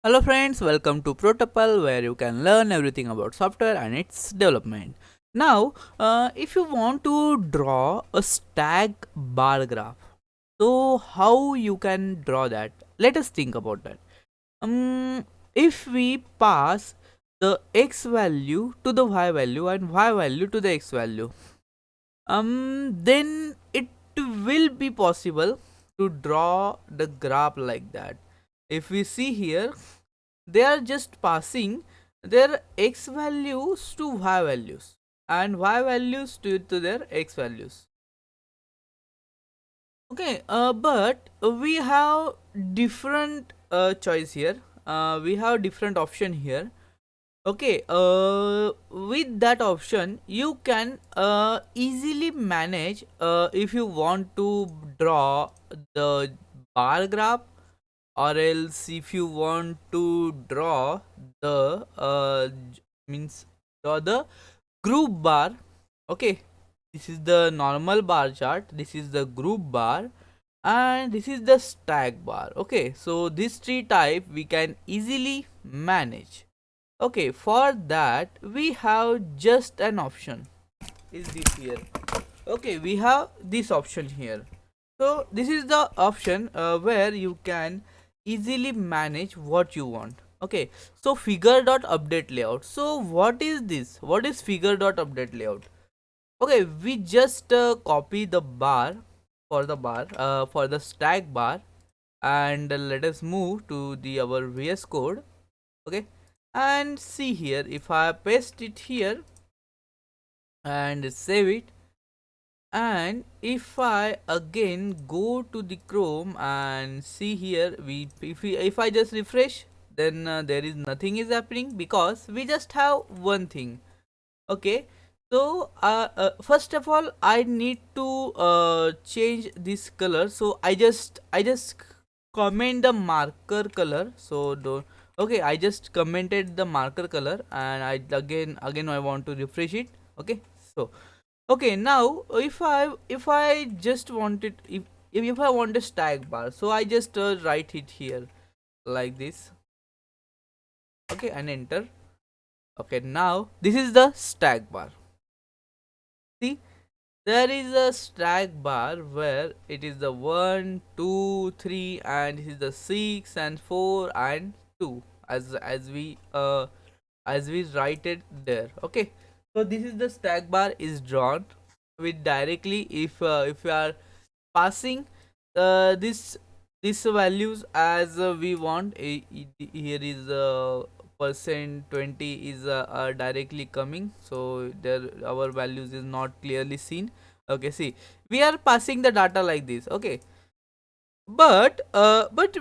Hello friends, welcome to Protopal where you can learn everything about software and its development. Now, if you want to draw a stack bar graph, so how you can draw that? Let us think about that. If we pass the x value to the y value and y value to the x value, then it will be possible to draw the graph like that. If we see here, they are just passing their x values to y values and y values to their x values. Okay, but we have different choice here. We have different option here. Okay, with that option you can easily manage if you want to draw the bar graph, or else if you want to draw the means draw the group bar. Okay, this is the normal bar chart, this is the group bar, and this is the stack bar. Okay, so these three type we can easily manage. Okay, for that we have just an option is this here. Okay, we have this option here. So this is the option where you can easily manage what you want. Okay, so figure dot update layout. So what is this? What is figure dot update layout? Okay, we just copy the bar for the stack bar, and let us move to the our VS code. Okay, and see here, if I paste it here and save it, and if I again go to the Chrome and see here, if I just refresh, then there is nothing is happening because we just have one thing. Okay, so first of all I need to change this color, so I just comment the marker color. So don't. Okay, I just commented the marker color, and I again I want to refresh it. Okay, so okay, now if I just wanted, if I want a stack bar, so I just write it here like this. Okay, and enter. Okay, now this is the stack bar. See, there is a stack bar where it is the 1 2 3, and this is the 6 and 4 and 2, as we write it there. Okay, so this is the stack bar is drawn with directly, if you are passing this values as we want. Here is percent 20 is directly coming, so there our values is not clearly seen. Okay, see, we are passing the data like this. Okay, but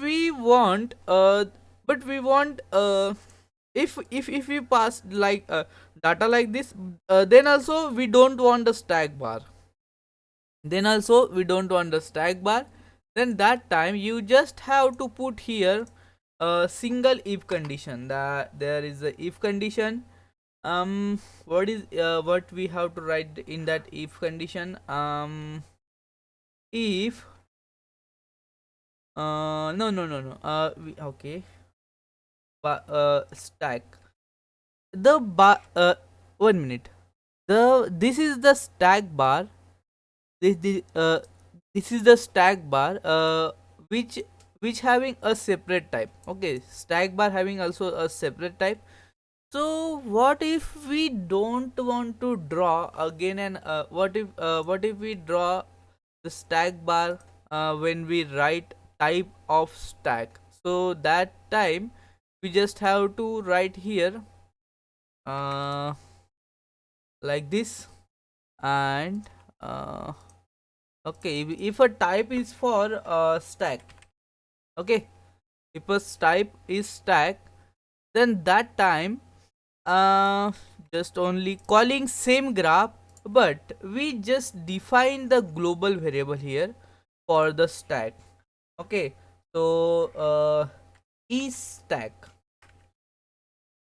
we want if we pass like data like this, then also we don't want the stack bar, then that time you just have to put here a single if condition. That there is a if condition. What we have to write in that if condition? If no, okay, but stack the bar, 1 minute, this is the stack bar. This, this uh this is the stack bar, which having a separate type. Okay, stack bar having also a separate type. So what if we don't want to draw again, and what if we draw the stack bar when we write type of stack? So that time we just have to write here uh like this. And okay, if a type is for stack. Okay, if a type is stack, then that time uh just only calling same graph, but we just define the global variable here for the stack. Okay, so is stack,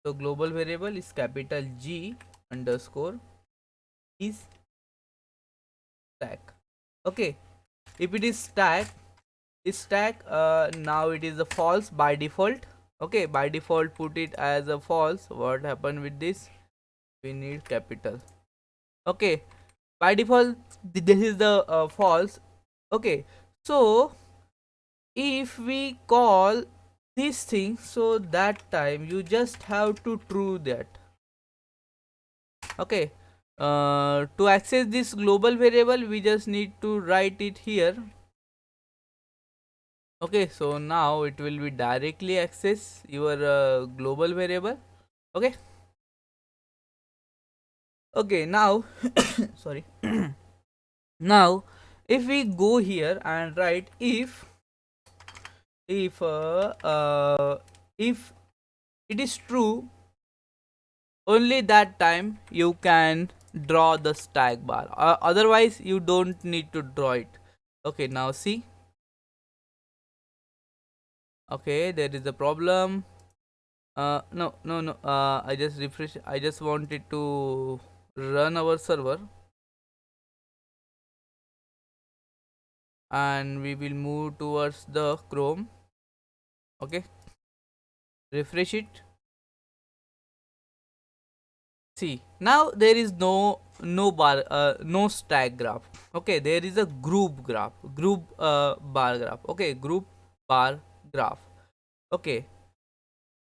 so global variable is capital G underscore is stack. Okay, if it is stack, now it is a false by default. Okay, by default put it as a false. What happened with this? We need capital. Okay, by default this is the false. Okay, so if we call this thing, so that time you just have to true that. Okay, to access this global variable we just need to write it here. Okay, so now it will be directly access your global variable. Okay, okay, now sorry. Now if we go here and write if it is true, only that time you can draw the stack bar, otherwise you don't need to draw it. Okay, now see. Okay, there is a problem. No, no, no, I just refresh. I just wanted to run our server, and we will move towards the Chrome. Okay, refresh it. See, now there is no bar, no stack graph. Okay, there is a group graph, group bar graph. Okay, group bar graph. Okay,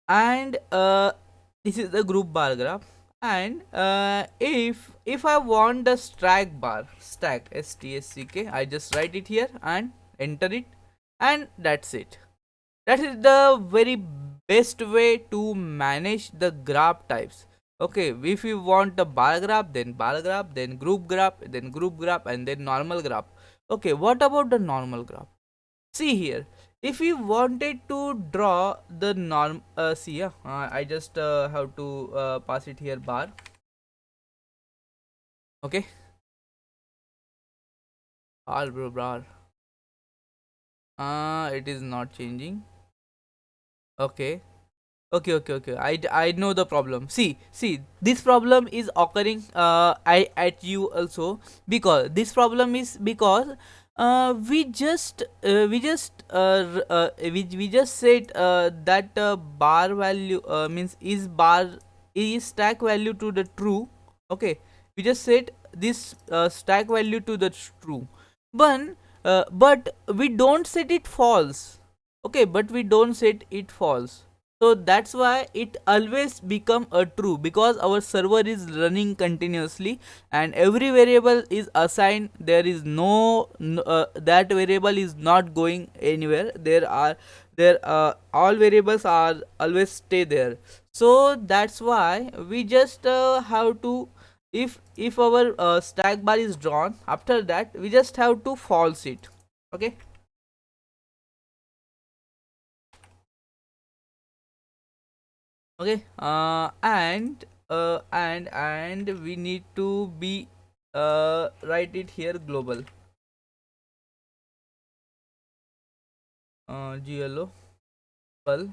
and this is the group bar graph. And if I want the stack bar, stack stack, I just write it here and enter it, and that's it. That is the very best way to manage the graph types. Okay, if you want the bar graph, then bar graph, then group graph, and then normal graph. Okay, what about the normal graph? See here, if you wanted to draw the norm, see, yeah, I just have to pass it here bar. Okay, all bro bar. It is not changing. Okay, okay, I know the problem. See, this problem is occurring I at you also, because this problem is because we just said that bar value means is stack value to the true. Okay, we just said this stack value to the true, but we don't set it false. Okay, but we don't set it false, so that's why it always become a true, because our server is running continuously and every variable is assigned. There is that variable is not going anywhere. There all variables are always stay there. So that's why we just have to, if our stack bar is drawn, after that we just have to false it. Okay, okay, and we need to be write it here global, glo global.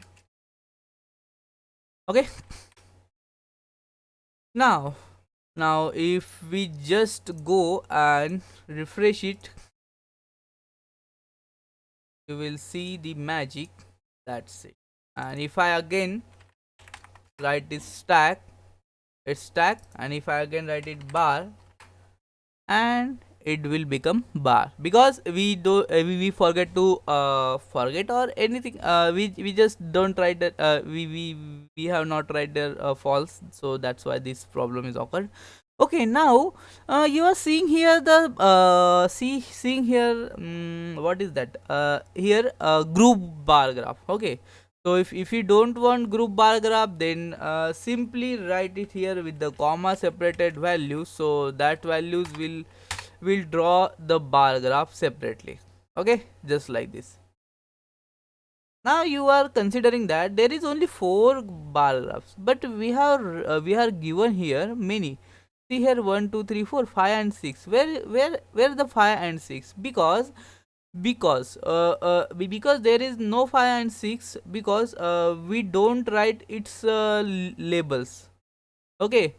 Okay, now if we just go and refresh it, you will see the magic. That's it. And if I again write this stack, it's stack, and if I again write it bar, and it will become bar, because we forget to forget or anything, we just don't write that, we have not write there false, so that's why this problem is occurred. Okay, now you are seeing here the seeing here, what is that here group bar graph. Okay, so if you don't want group bar graph, then simply write it here with the comma separated values, so that values will draw the bar graph separately. Okay, just like this. Now you are considering that there is only 4 bar graphs, but we are given here many. See here, 1 2 3 4 5 and 6. Where the 5 and 6? Because there is no 5 and 6, because we don't write its labels. Okay,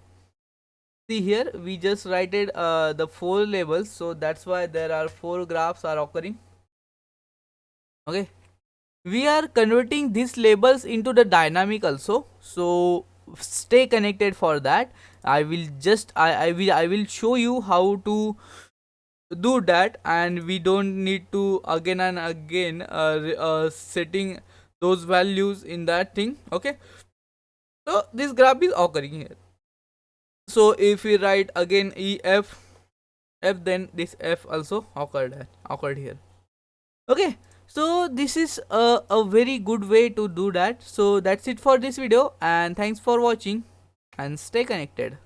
see here, we just write it the 4 labels, so that's why there are 4 graphs are occurring. Okay, we are converting these labels into the dynamic also, so stay connected for that. I will just I will show you how to do that, and we don't need to again and again setting those values in that thing. Okay, so this graph is occurring here. So if we write again ef, then this f also occurred here. Okay, so this is a very good way to do that. So that's it for this video, and thanks for watching, and stay connected.